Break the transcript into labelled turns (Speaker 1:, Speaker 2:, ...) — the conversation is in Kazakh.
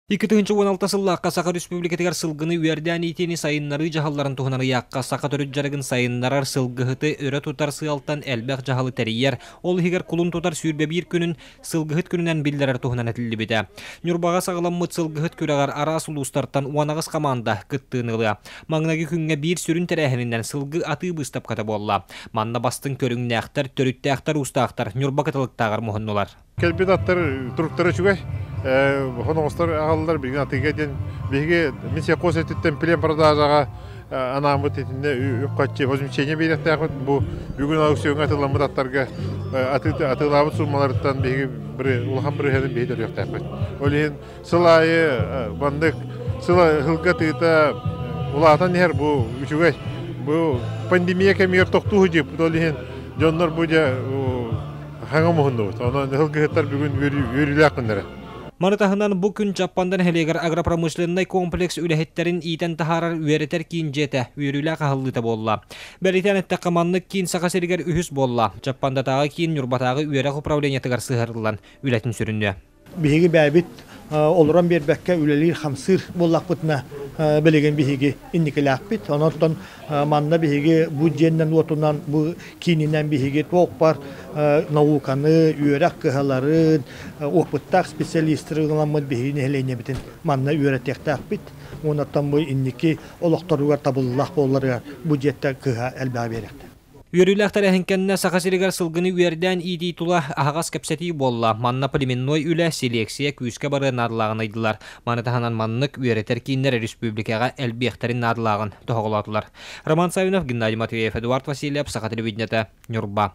Speaker 1: 2016 сыллаққа Сақа Республикатығар сылғыны үйерден етені сайыннары жағаларын тұғынары яққа Сақа төріт жарығын сайыннарар сылғыхыты өрі тұтар сыялтан әлбәқ жағалы тәрейер. Ол хигер құлын тұтар сүйірбе бір күнін сылғыхыт күнінен білдерер тұғынан әтілі біді. Нүрбаға сағыламмыт сылғыхыт көрағар ара сұлыстартан уанағыз қаманда күттіңілі. Маңнағы күнге бір сүрін тәрәхінінен сылғы аты бұстап қата болла. Манна бастың көріңне ақтар, төрітті ақтар, уста ақтар, нүрба катылықтағар мұхыннылар.
Speaker 2: Келбет аттар турктары чугай. Хоногостар агаллар билген атыга ден биге мисия косеттен плен продажага анамыт этинде үккатчы возмещение беректагы бу бүгүн аукционга атыламыт аттарга атылабыт суммалардан биге бир улхан бир хеден бейдер яктагы. Олен сылайы бандык сыла хылгатыта улатан нер бу үчүгай. Бу пандемия кемер токтуу жеп олен жоннор буja хангамыхынды. Онан хылгаттар бүгүн өрүлөк күндөрө.
Speaker 1: Манытахынан бұл күн Жаппандан хелегер агропромышленный комплекс үләхеттерін итен тахарар үйеретер кейін жете, үйерілі қағылыты болла. Бәлітен әтті қаманлық кейін сақасерігер үхіс болла. Жаппандатағы кейін нүрбатағы үйерек управлениятығар сығырылан үләтін сүрінді.
Speaker 3: Биһиги бәбит олорон бербәккә үлелер хамсыр боллак бутна белеген биһиги инникеләк бит. Онотон манна биһиги бу женнән отунан бу кининән биһиги токпар науканы үйрәк кыһаларын опыттак специалистлардан биһиги нәһләне битен манна үйрәтәктәк бит. Онотон бу инники олохторуга табыллак болларга бу җәттә кыһа әлбә берәктә.
Speaker 1: Үйеріләқтар әхінкенне сақасырығар сылғыны үйерден иди тула ағас кәпсәті болла. Манна полименной үлі селексия күйіске бары надылағын айдылар. Манытаханан маннық үйеретер кейіндер республикаға әлбектәрін надылағын тоғылатылар. Роман Савинов, Геннадий Матвеев, Эдуард Васильев, Сақа телевидениеті, Нюрба.